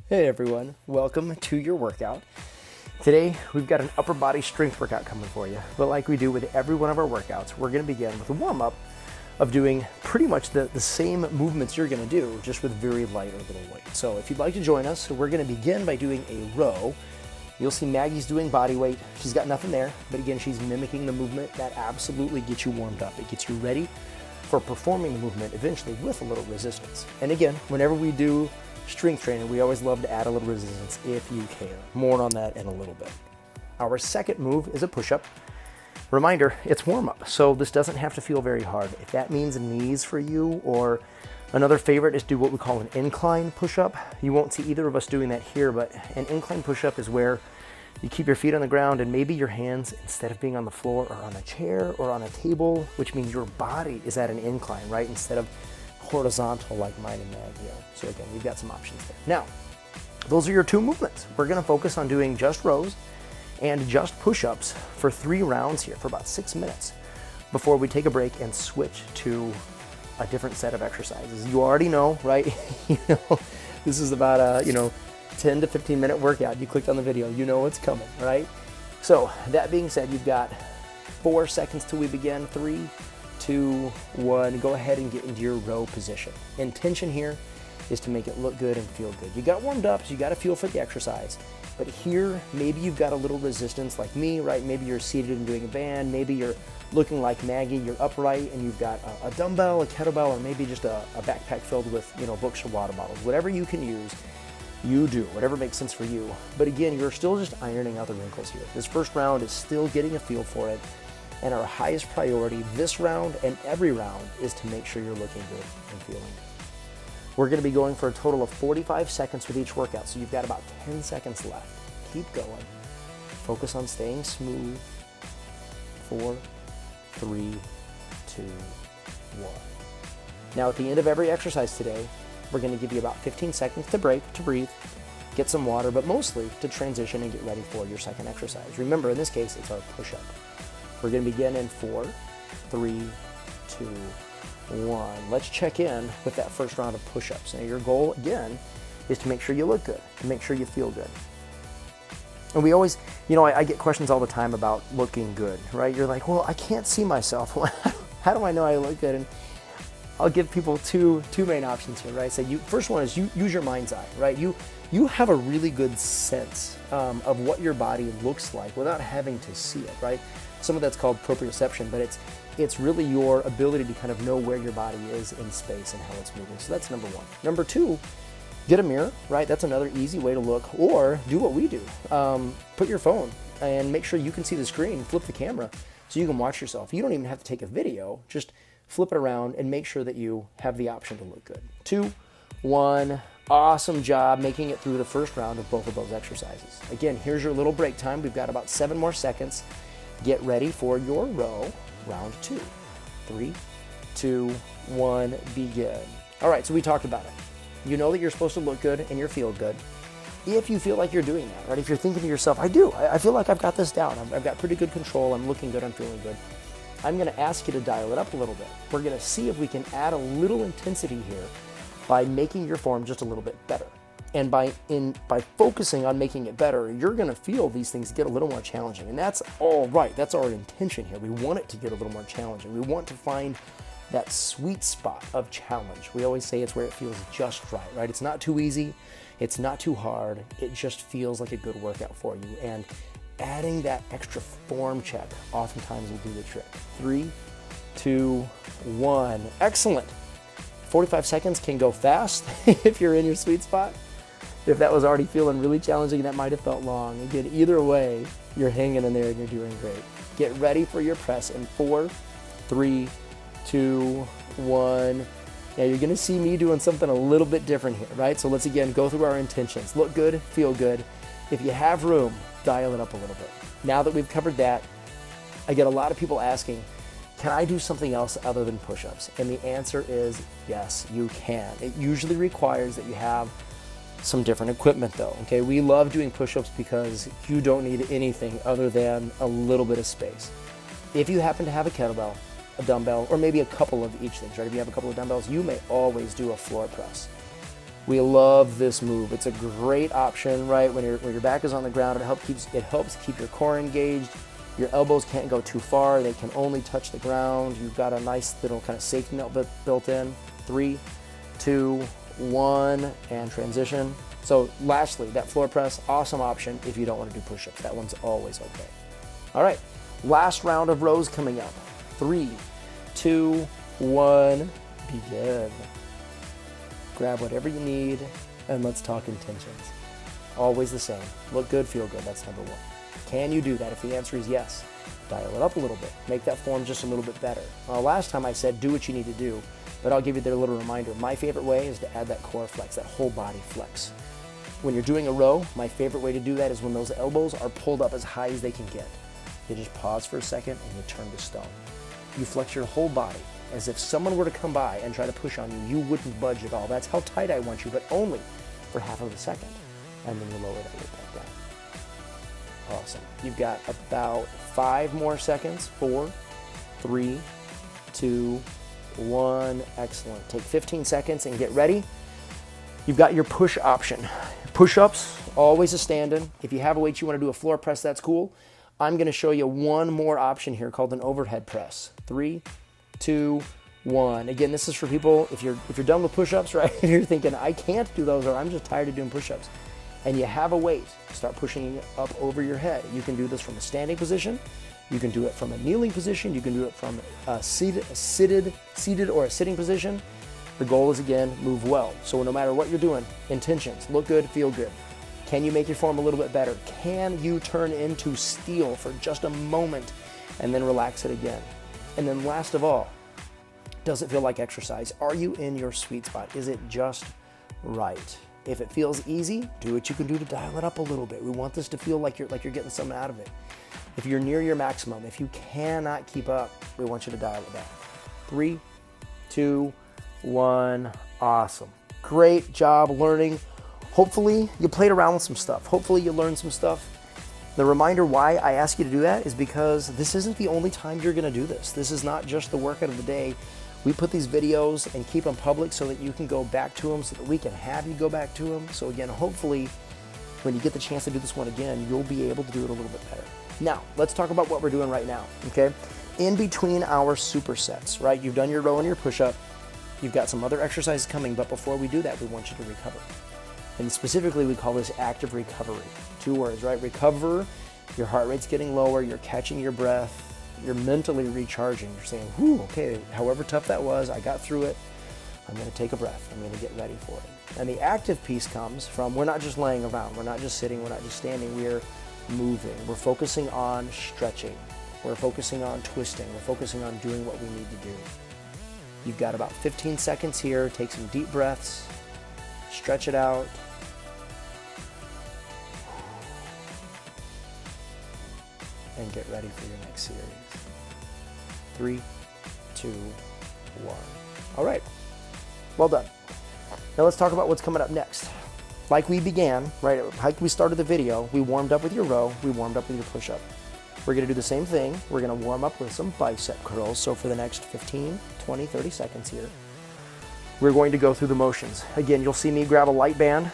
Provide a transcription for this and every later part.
Hey everyone, welcome to your workout. Today we've got an upper body strength workout coming for you, but like we do with every one of our workouts, we're going to begin with a warm-up of doing pretty much the same movements you're going to do, just with very light or little weight. So if you'd like to join us, we're going to begin by doing a row. You'll see Maggie's doing body weight. She's got nothing there, but again, she's mimicking the movement. That absolutely gets you warmed up. It gets you ready for performing the movement eventually with a little resistance. And again, whenever we do strength training, we always love to add a little resistance if you can. More on that in a little bit. Our second move is a push-up. Reminder, it's warm-up, so this doesn't have to feel very hard. If that means knees for you, or another favorite is do what we call an incline push-up. You won't see either of us doing that here, but an incline push-up is where you keep your feet on the ground and maybe your hands, instead of being on the floor, are on a chair or on a table, which means your body is at an incline, right? Instead of horizontal like mine and Maggie are. So again, we've got some options there. Now, those are your two movements. We're gonna focus on doing just rows and just push-ups for 3 rounds here for about 6 minutes before we take a break and switch to a different set of exercises. You already know, right? This is about a 10 to 15 minute workout. You clicked on the video, you know what's coming, right? So that being said, you've got 4 seconds till we begin. 3, 2, 1, go ahead and get into your row position. Intention here is to make it look good and feel good. You got warmed up, so you got to feel for the exercise. But here, maybe you've got a little resistance like me, right? Maybe you're seated and doing a band. Maybe you're looking like Maggie, you're upright and you've got a dumbbell, a kettlebell, or maybe just a backpack filled with books or water bottles. Whatever you can use, you do. Whatever makes sense for you. But again, you're still just ironing out the wrinkles here. This first round is still getting a feel for it. And our highest priority this round and every round is to make sure you're looking good and feeling good. We're going to be going for a total of 45 seconds with each workout, so you've got about 10 seconds left. Keep going. Focus on staying smooth. 4, 3, 2, 1. Now at the end of every exercise today, we're going to give you about 15 seconds to breathe, get some water, but mostly to transition and get ready for your second exercise. Remember, in this case, it's our push-up. We're going to begin in 4, 3, 2, 1. Let's check in with that first round of push-ups. Now your goal, again, is to make sure you look good, to make sure you feel good. And we always, I get questions all the time about looking good, right? You're like, well, I can't see myself. How do I know I look good? And I'll give people two main options here, right? So first one is you use your mind's eye, right? You have a really good sense of what your body looks like without having to see it, right? Some of that's called proprioception, but it's really your ability to kind of know where your body is in space and how it's moving. So that's number 1. Number 2, get a mirror, right? That's another easy way to look. Or do what we do. Put your phone and make sure you can see the screen, flip the camera so you can watch yourself. You don't even have to take a video, just flip it around and make sure that you have the option to look good. 2, 1, awesome job making it through the first round of both of those exercises. Again, here's your little break time. We've got about 7 more seconds. Get ready for your row, round 2. 3, 2, 1, begin. All right, so we talked about it. You know that you're supposed to look good and you feel good. If you feel like you're doing that, right? If you're thinking to yourself, I feel like I've got this down. I've got pretty good control. I'm looking good. I'm feeling good. I'm going to ask you to dial it up a little bit. We're going to see if we can add a little intensity here by making your form just a little bit better. And by focusing on making it better, you're going to feel these things get a little more challenging. And that's all right. That's our intention here. We want it to get a little more challenging. We want to find that sweet spot of challenge. We always say it's where it feels just right? It's not too easy. It's not too hard. It just feels like a good workout for you. And adding that extra form check oftentimes will do the trick. 3, 2, 1. Excellent. 45 seconds can go fast if you're in your sweet spot. If that was already feeling really challenging, that might have felt long. Again, either way, you're hanging in there and you're doing great. Get ready for your press in 4, 3, 2, 1. Now you're gonna see me doing something a little bit different here, right? So let's again go through our intentions. Look good, feel good. If you have room, dial it up a little bit. Now that we've covered that, I get a lot of people asking, can I do something else other than push-ups? And the answer is yes, you can. It usually requires that you have some different equipment though, okay? We love doing push-ups because you don't need anything other than a little bit of space. If you happen to have a kettlebell, a dumbbell, or maybe a couple of each things, right? If you have a couple of dumbbells, you may always do a floor press. We love this move. It's a great option, right? When your back is on the ground, it helps keep your core engaged. Your elbows can't go too far. They can only touch the ground. You've got a nice little kind of safety net built in. 3, 2, 1, and transition. So lastly, that floor press, awesome option if you don't want to do push-ups. That one's always okay. All right, last round of rows coming up. 3, 2, 1, begin. Grab whatever you need, and let's talk intentions. Always the same. Look good, feel good. That's number 1. Can you do that? If the answer is yes, dial it up a little bit. Make that form just a little bit better. Last time I said do what you need to do, but I'll give you a little reminder. My favorite way is to add that core flex, that whole body flex. When you're doing a row, my favorite way to do that is when those elbows are pulled up as high as they can get. You just pause for a second and you turn to stone. You flex your whole body as if someone were to come by and try to push on you. You wouldn't budge at all. That's how tight I want you, but only for half of a second. And then you lower that weight back down. Awesome. You've got about 5 more seconds. 4, 3, 2, 1. Excellent. Take 15 seconds and get ready. You've got your push option. Push-ups, always a stand-in. If you have a weight you want to do a floor press, that's cool. I'm going to show you one more option here called an overhead press. 3, 2, 1. Again, this is for people, if you're done with push-ups, right? You're thinking, I can't do those, or I'm just tired of doing push-ups. And you have a weight, start pushing it up over your head. You can do this from a standing position. You can do it from a kneeling position. You can do it from a seated or a sitting position. The goal is, again, move well. So no matter what you're doing, intentions, look good, feel good. Can you make your form a little bit better? Can you turn into steel for just a moment and then relax it again? And then last of all, does it feel like exercise? Are you in your sweet spot? Is it just right? If it feels easy, do what you can do to dial it up a little bit. We want this to feel like you're getting something out of it. If you're near your maximum, if you cannot keep up, we want you to dial it back. 3, 2, 1. Awesome. Great job learning. Hopefully you played around with some stuff. Hopefully you learned some stuff. The reminder why I ask you to do that is because this isn't the only time you're going to do this. This is not just the workout of the day. We put these videos and keep them public so that you can go back to them, so that we can have you go back to them. So again, hopefully when you get the chance to do this one again, you'll be able to do it a little bit better. Now, let's talk about what we're doing right now, okay? In between our supersets, right? You've done your row and your push-up. You've got some other exercises coming, but before we do that, we want you to recover. And specifically, we call this active recovery. 2 words, right? Recover, your heart rate's getting lower, you're catching your breath, you're mentally recharging. You're saying, whew, okay, however tough that was, I got through it. I'm going to take a breath. I'm going to get ready for it. And the active piece comes from, we're not just laying around. We're not just sitting. We're not just standing. We're moving. We're focusing on stretching. We're focusing on twisting. We're focusing on doing what we need to do. You've got about 15 seconds here. Take some deep breaths. Stretch it out. And get ready for your next series. 3, 2, 1. All right. Well done. Now let's talk about what's coming up next. Like we began, right, like we started the video, we warmed up with your row, we warmed up with your push-up. We're going to do the same thing. We're going to warm up with some bicep curls. So for the next 15, 20, 30 seconds here, we're going to go through the motions. Again, you'll see me grab a light band.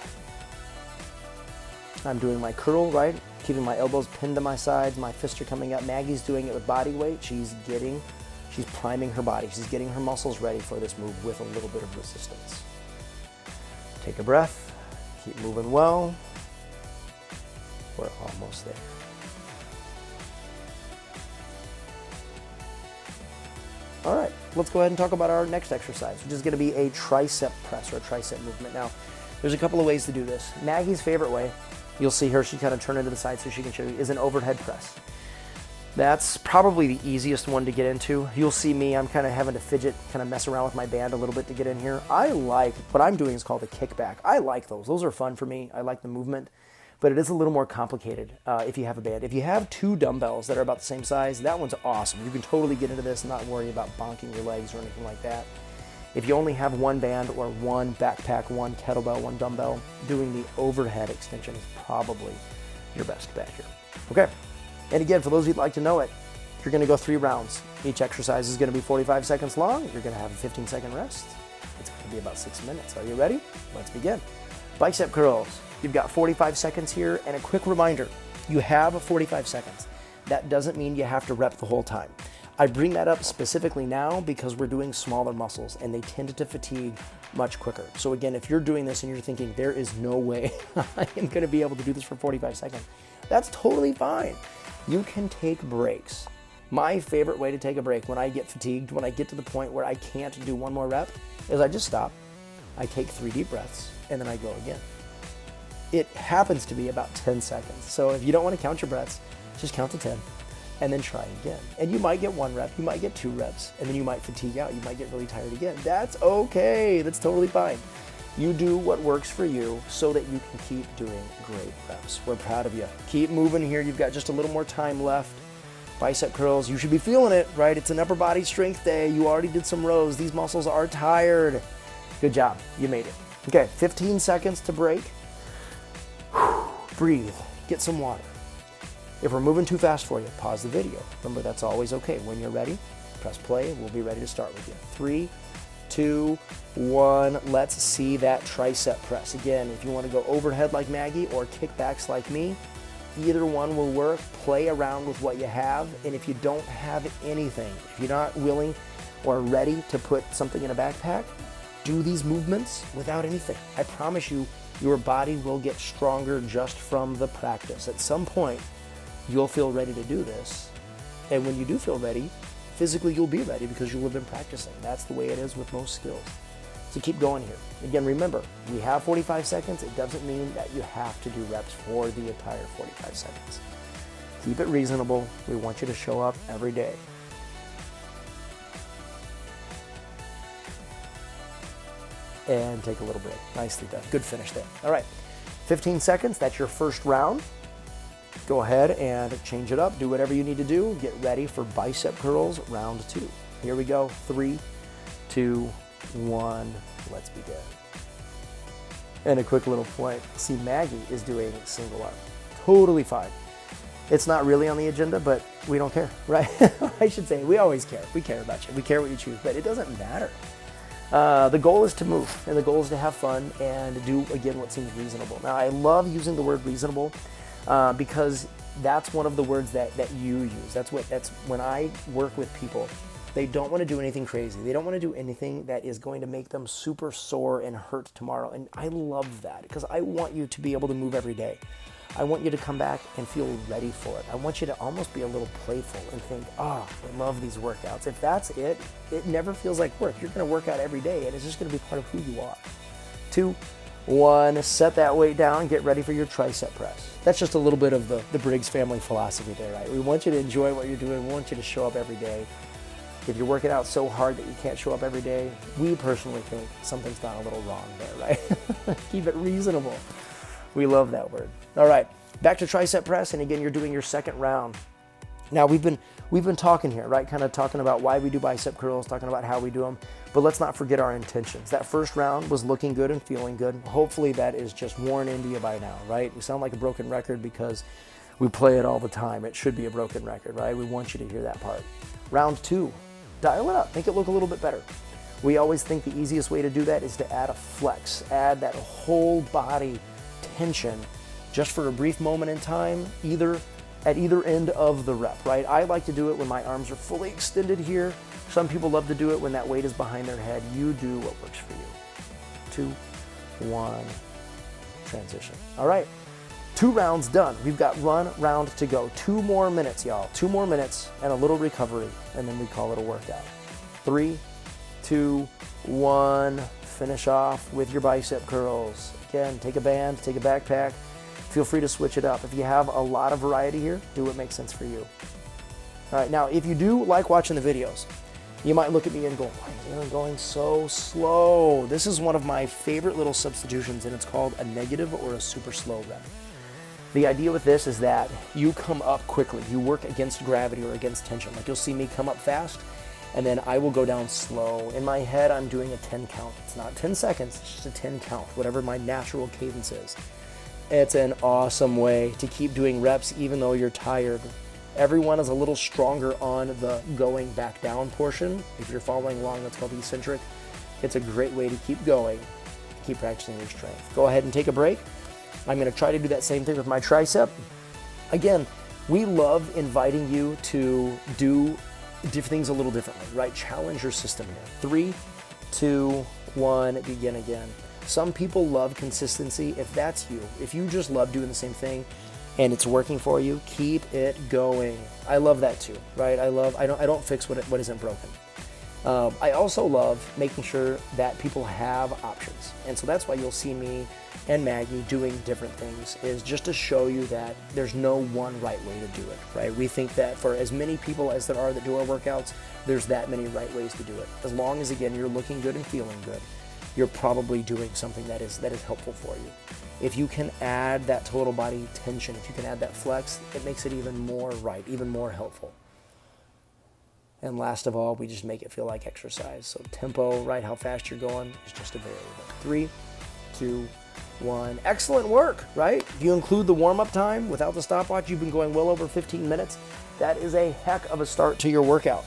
I'm doing my curl, right? Keeping my elbows pinned to my sides. My fists are coming up. Maggie's doing it with body weight. She's priming her body. She's getting her muscles ready for this move with a little bit of resistance. Take a breath. Keep moving well. We're almost there. All right, let's go ahead and talk about our next exercise, which is going to be a tricep press or a tricep movement. Now, there's a couple of ways to do this. Maggie's favorite way, you'll see her, she kind of turned into the side so she can show you, is an overhead press. That's probably the easiest one to get into. You'll see me, I'm kind of having to fidget, kind of mess around with my band a little bit to get in here. I like, what I'm doing is called a kickback. I like those. Those are fun for me. I like the movement, but it is a little more complicated if you have a band. If you have 2 dumbbells that are about the same size, that one's awesome. You can totally get into this and not worry about bonking your legs or anything like that. If you only have 1 band or 1 backpack, 1 kettlebell, 1 dumbbell, doing the overhead extension is probably your best bet here. Okay. And again, for those who'd like to know it, you're going to go 3 rounds. Each exercise is going to be 45 seconds long. You're going to have a 15-second rest. It's going to be about 6 minutes. Are you ready? Let's begin. Bicep curls. You've got 45 seconds here, and a quick reminder, you have 45 seconds. That doesn't mean you have to rep the whole time. I bring that up specifically now because we're doing smaller muscles and they tend to fatigue much quicker. So again, if you're doing this and you're thinking, there is no way I am going to be able to do this for 45 seconds, that's totally fine. You can take breaks. My favorite way to take a break when I get fatigued, when I get to the point where I can't do one more rep, is I just stop, I take 3 deep breaths, and then I go again. It happens to be about 10 seconds. So if you don't want to count your breaths, just count to 10 and then try again. And you might get 1 rep, you might get 2 reps, and then you might fatigue out, you might get really tired again. That's okay, that's totally fine. You do what works for you so that you can keep doing great reps. We're proud of you. Keep moving here, you've got just a little more time left. Bicep curls, you should be feeling it, right? It's an upper body strength day. You already did some rows. These muscles are tired. Good job, you made it. Okay, 15 seconds to break. Breathe, get some water. If we're moving too fast for you, pause the video. Remember, that's always okay. When you're ready, press play. We'll be ready to start with you. 3, 2, 1. Let's see that tricep press. Again, if you want to go overhead like Maggie or kickbacks like me, either one will work. Play around with what you have. And if you don't have anything, if you're not willing or ready to put something in a backpack, do these movements without anything. I promise you, your body will get stronger just from the practice. At some point, you'll feel ready to do this. And when you do feel ready, physically you'll be ready because you'll have been practicing. That's the way it is with most skills. So keep going here. Again, remember, we have 45 seconds. It doesn't mean that you have to do reps for the entire 45 seconds. Keep it reasonable. We want you to show up every day. And take a little break. Nicely done. Good finish there. All right, 15 seconds. That's your first round. Go ahead and change it up. Do whatever you need to do. Get ready for bicep curls round 2. Here we go. 3, 2, 1. Let's begin. And a quick little point. See, Maggie is doing single arm. Totally fine. It's not really on the agenda, but we don't care, right? I should say, we always care. We care about you. We care what you choose, but it doesn't matter. The goal is to move, and the goal is to have fun and do, again, what seems reasonable. Now, I love using the word reasonable because that's one of the words that you use. That's when I work with people, they don't want to do anything crazy. They don't want to do anything that is going to make them super sore and hurt tomorrow. And I love that because I want you to be able to move every day. I want you to come back and feel ready for it. I want you to almost be a little playful and think, oh, I love these workouts. If that's it, it never feels like work. You're going to work out every day, and it's just going to be part of who you are. 2, 1, set that weight down, get ready for your tricep press. That's just a little bit of the Briggs family philosophy there, right? We want you to enjoy what you're doing. We want you to show up every day. If you're working out so hard that you can't show up every day, we personally think something's gone a little wrong there, right? Keep it reasonable. We love that word. All right, back to tricep press, and again, you're doing your second round. Now, we've been talking here, right? Kind of talking about why we do bicep curls, talking about how we do them, but let's not forget our intentions. That first round was looking good and feeling good. Hopefully that is just worn into you by now, right? We sound like a broken record because we play it all the time. It should be a broken record, right? We want you to hear that part. Round 2, dial it up, make it look a little bit better. We always think the easiest way to do that is to add a flex, add that whole body tension just for a brief moment in time, at either end of the rep, right? I like to do it when my arms are fully extended here. Some people love to do it when that weight is behind their head. You do what works for you. 2, 1, transition. All right, 2 rounds done. We've got 1 round to go. 2 more minutes, y'all. 2 more minutes and a little recovery, and then we call it a workout. 3, 2, 1, finish off with your bicep curls. Again, take a band, take a backpack. Feel free to switch it up. If you have a lot of variety here, do what makes sense for you. All right, now if you do like watching the videos, you might look at me and go, why are you going so slow? This is one of my favorite little substitutions, and it's called a negative or a super slow rep. The idea with this is that you come up quickly. You work against gravity or against tension. Like you'll see me come up fast, and then I will go down slow. In my head, I'm doing a 10 count. It's not 10 seconds, it's just a 10 count, whatever my natural cadence is. It's an awesome way to keep doing reps even though you're tired. Everyone is a little stronger on the going back down portion. If you're following along, that's called eccentric. It's a great way to keep going, keep practicing your strength. Go ahead and take a break. I'm going to try to do that same thing with my tricep. Again, we love inviting you to do things a little differently, right? Challenge your system here. 3, 2, 1, begin again. Some people love consistency. If that's you, if you just love doing the same thing and it's working for you, keep it going. I love that too, right? I don't fix what isn't broken. I also love making sure that people have options. And so that's why you'll see me and Maggie doing different things, is just to show you that there's no one right way to do it, right? We think that for as many people as there are that do our workouts, there's that many right ways to do it. As long as, again, you're looking good and feeling good, you're probably doing something that is helpful for you. If you can add that total body tension, if you can add that flex, it makes it even more right, even more helpful. And last of all, we just make it feel like exercise. So tempo, right, how fast you're going is just a variable. 3, 2, 1. Excellent work, right? If you include the warm-up time without the stopwatch, you've been going well over 15 minutes. That is a heck of a start to your workout.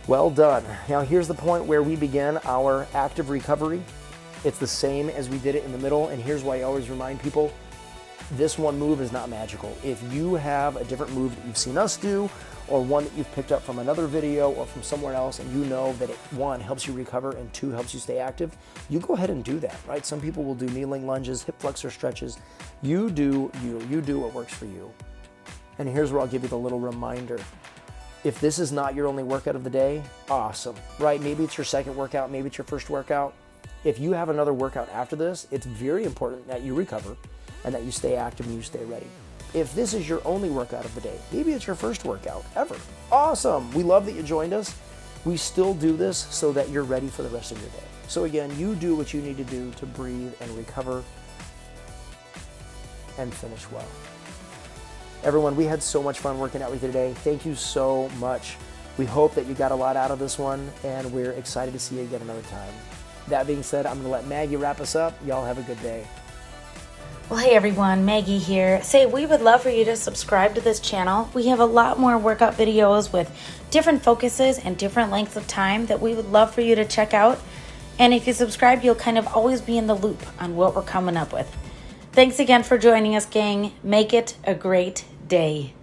Well done. Now here's the point where we begin our active recovery. It's the same as we did it in the middle, and here's why I always remind people, this one move is not magical. If you have a different move that you've seen us do, or one that you've picked up from another video or from somewhere else, and you know that it, 1, helps you recover, and 2, helps you stay active, you go ahead and do that, right? Some people will do kneeling lunges, hip flexor stretches. You do what works for you. And here's where I'll give you the little reminder. If this is not your only workout of the day, awesome, right? Maybe it's your second workout, maybe it's your first workout. If you have another workout after this, it's very important that you recover and that you stay active and you stay ready. If this is your only workout of the day, maybe it's your first workout ever. Awesome. We love that you joined us. We still do this so that you're ready for the rest of your day. So again, you do what you need to do to breathe and recover and finish well. Everyone, we had so much fun working out with you today. Thank you so much. We hope that you got a lot out of this one, and we're excited to see you again another time. That being said, I'm going to let Maggie wrap us up. Y'all have a good day. Well, hey everyone, Maggie here. We would love for you to subscribe to this channel. We have a lot more workout videos with different focuses and different lengths of time that we would love for you to check out. And if you subscribe, you'll kind of always be in the loop on what we're coming up with. Thanks again for joining us, gang. Make it a great day.